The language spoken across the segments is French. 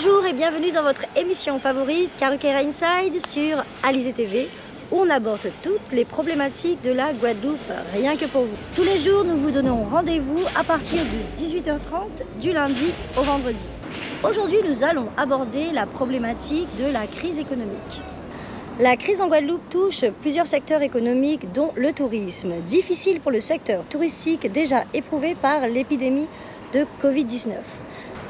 Bonjour et bienvenue dans votre émission favorite Carruquera Inside sur Alizé TV où on aborde toutes les problématiques de la Guadeloupe, rien que pour vous. Tous les jours, nous vous donnons rendez-vous à partir de 18h30 du lundi au vendredi. Aujourd'hui, nous allons aborder la problématique de la crise économique. La crise en Guadeloupe touche plusieurs secteurs économiques, dont le tourisme. Difficile pour le secteur touristique déjà éprouvé par l'épidémie de Covid-19.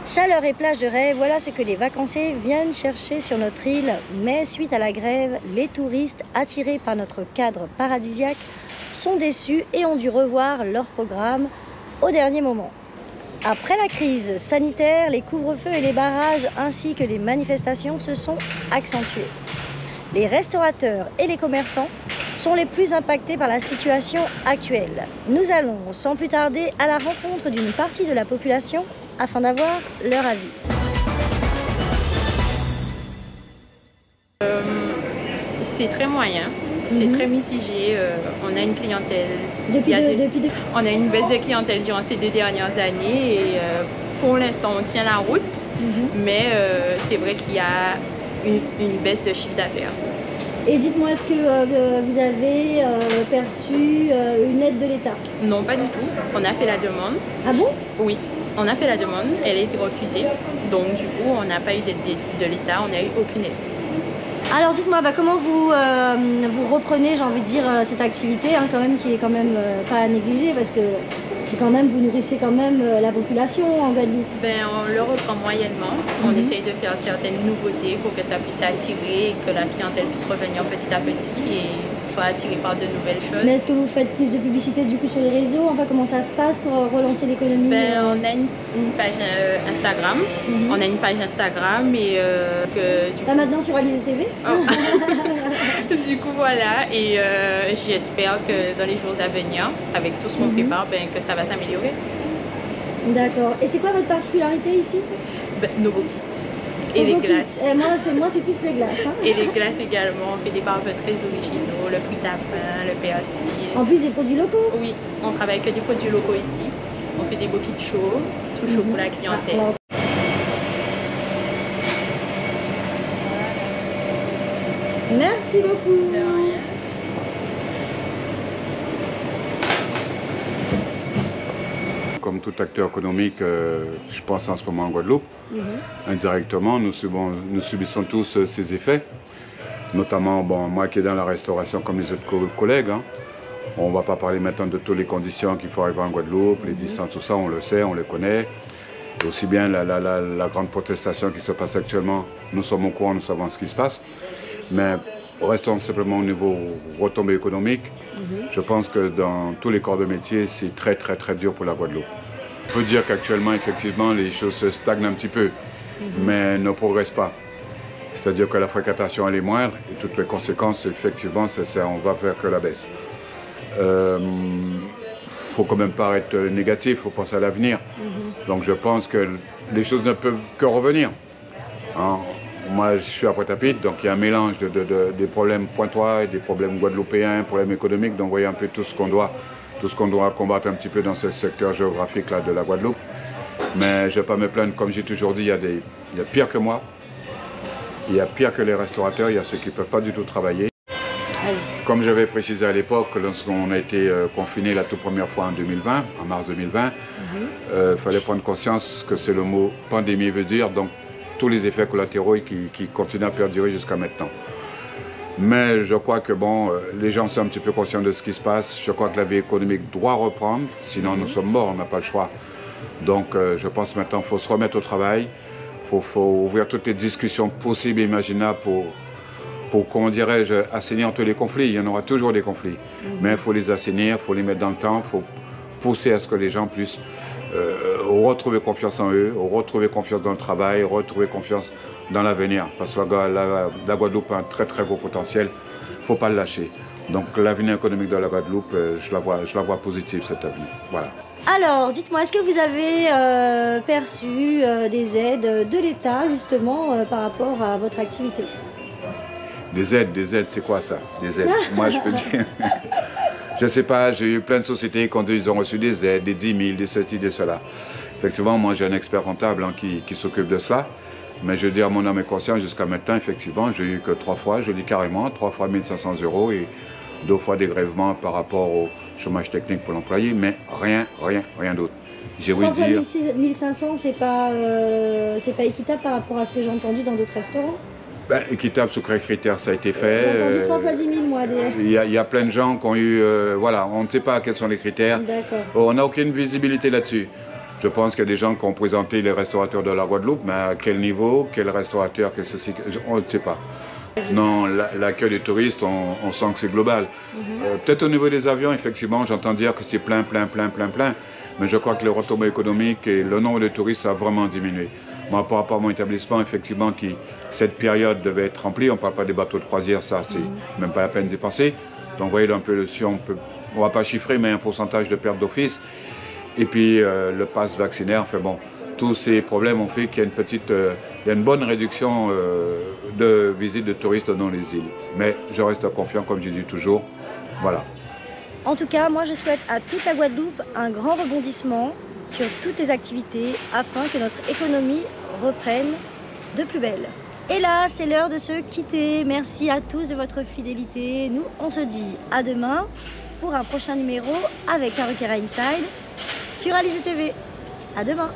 Chaleur et plage de rêve, voilà ce que les vacanciers viennent chercher sur notre île. Mais suite à la grève, les touristes attirés par notre cadre paradisiaque sont déçus et ont dû revoir leur programme au dernier moment. Après la crise sanitaire, les couvre-feux et les barrages ainsi que les manifestations se sont accentués. Les restaurateurs et les commerçants sont les plus impactés par la situation actuelle. Nous allons sans plus tarder à la rencontre d'une partie de la population afin d'avoir leur avis. C'est très moyen, c'est très mitigé. On a une clientèle. On a une baisse de clientèle durant ces 2 dernières années et pour l'instant on tient la route, mais c'est vrai qu'il y a une baisse de chiffre d'affaires. Et dites-moi, est-ce que vous avez perçu une aide de l'État? Non, pas du tout. On a fait la demande. Ah bon? Oui, on a fait la demande, elle a été refusée. Donc du coup, on n'a pas eu d'aide de l'État, on n'a eu aucune aide. Alors dites-moi, comment vous reprenez, j'ai envie de dire, cette activité quand même, qui est quand même pas à négliger, parce que c'est quand même, vous nourrissez quand même la population en Guadeloupe. On le reprend moyennement. On essaye de faire certaines nouveautés pour que ça puisse attirer et que la clientèle puisse revenir petit à petit et soit attirée par de nouvelles choses. Mais est-ce que vous faites plus de publicité du coup sur les réseaux? Enfin, comment ça se passe pour relancer l'économie? On a une page Instagram. On a une page Instagram et Là maintenant sur Alizé TV. Oh. Du coup voilà, et j'espère que dans les jours à venir, avec tout ce qu'on prépare, que ça va s'améliorer. D'accord. Et c'est quoi votre particularité ici? Nos beaux kits. Et les glaces. Moi c'est plus les glaces. Et les glaces également, on fait des parfums très originaux, le fruit à pain, le persil. En plus des produits locaux? Oui, on travaille que des produits locaux ici. On fait des beaux kits chauds, tout chaud pour la clientèle. Merci beaucoup. De rien. Comme tout acteur économique, je pense en ce moment en Guadeloupe, indirectement, nous subissons tous ces effets. Notamment, moi qui est dans la restauration comme les autres collègues. On ne va pas parler maintenant de toutes les conditions qu'il faut arriver en Guadeloupe, les distances, tout ça, on le sait, on les connaît. Et aussi bien la grande protestation qui se passe actuellement, nous sommes au courant, nous savons ce qui se passe. Mais restons simplement au niveau retombée économique. Je pense que dans tous les corps de métier, c'est très dur pour la Guadeloupe. On peut dire qu'actuellement, effectivement, les choses se stagnent un petit peu, mais ne progressent pas. C'est-à-dire que la fréquentation elle est moindre et toutes les conséquences, effectivement, on va faire que la baisse. Faut quand même pas être négatif, il faut penser à l'avenir. Donc je pense que les choses ne peuvent que revenir. Moi, je suis à Pointe-à-Pitre, donc il y a un mélange des problèmes pointois et des problèmes guadeloupéens, problèmes économiques. Donc, vous voyez un peu tout ce qu'on doit combattre un petit peu dans ce secteur géographique-là de la Guadeloupe. Mais je ne vais pas me plaindre, comme j'ai toujours dit, il y a pire que moi. Il y a pire que les restaurateurs, il y a ceux qui ne peuvent pas du tout travailler. Comme j'avais précisé à l'époque, lorsqu'on a été confinés la toute première fois en 2020, en mars 2020, il fallait prendre conscience que c'est le mot pandémie veut dire. Donc, tous les effets collatéraux qui continuent à perdurer jusqu'à maintenant. Mais je crois que les gens sont un petit peu conscients de ce qui se passe. Je crois que la vie économique doit reprendre, sinon nous sommes morts, on n'a pas le choix. Donc je pense maintenant qu'il faut se remettre au travail, il faut ouvrir toutes les discussions possibles et imaginables pour comment dirais-je, assainir tous les conflits. Il y en aura toujours des conflits, mais il faut les assainir, il faut les mettre dans le temps, il faut pousser à ce que les gens puissent retrouver confiance en eux, retrouver confiance dans le travail, retrouver confiance dans l'avenir. Parce que la Guadeloupe a un très gros potentiel, il ne faut pas le lâcher. Donc l'avenir économique de la Guadeloupe, je la vois positive cet avenir. Voilà. Alors, dites-moi, est-ce que vous avez perçu des aides de l'État justement par rapport à votre activité? Des aides, c'est quoi ça? Des aides. Moi je peux dire... Je ne sais pas, j'ai eu plein de sociétés quand ils ont reçu des aides, des 10 000, des ceci, des cela. Effectivement, moi j'ai un expert comptable qui s'occupe de ça. Mais je dis à mon âme et conscience, jusqu'à maintenant, effectivement, j'ai eu que 3 fois, je dis carrément, 3 fois 1 500 € et 2 fois dégrèvement par rapport au chômage technique pour l'employé, mais rien d'autre. J'ai ouï dire... 1 500, c'est pas équitable par rapport à ce que j'ai entendu dans d'autres restaurants? Ben, équitable sous quels critères ça a été fait? J'ai entendu 3 fois 10 000, moi. Il y a plein de gens qui ont eu... voilà, on ne sait pas quels sont les critères. On n'a aucune visibilité là-dessus. Je pense qu'il y a des gens qui ont présenté les restaurateurs de la Guadeloupe, mais à quel niveau, quel restaurateur, quel ceci, on ne sait pas. Non, l'accueil des touristes, on sent que c'est global. Peut-être au niveau des avions, effectivement, j'entends dire que c'est plein. Mais je crois que les retombées économiques et le nombre de touristes a vraiment diminué. Moi, par rapport à mon établissement, effectivement, cette période devait être remplie. On ne parle pas des bateaux de croisière, ça, c'est même pas la peine d'y passer. Donc, vous voyez un peu, si on ne va pas chiffrer, mais un pourcentage de perte d'office. Et puis, le pass vaccinaire, enfin bon, tous ces problèmes ont fait qu'il y a une bonne réduction de visites de touristes dans les îles. Mais je reste confiant, comme je dis toujours, voilà. En tout cas, moi je souhaite à toute la Guadeloupe un grand rebondissement sur toutes les activités afin que notre économie reprenne de plus belle. Et là, c'est l'heure de se quitter. Merci à tous de votre fidélité. Nous, on se dit à demain pour un prochain numéro avec Karukera Inside sur Alizé TV. À demain.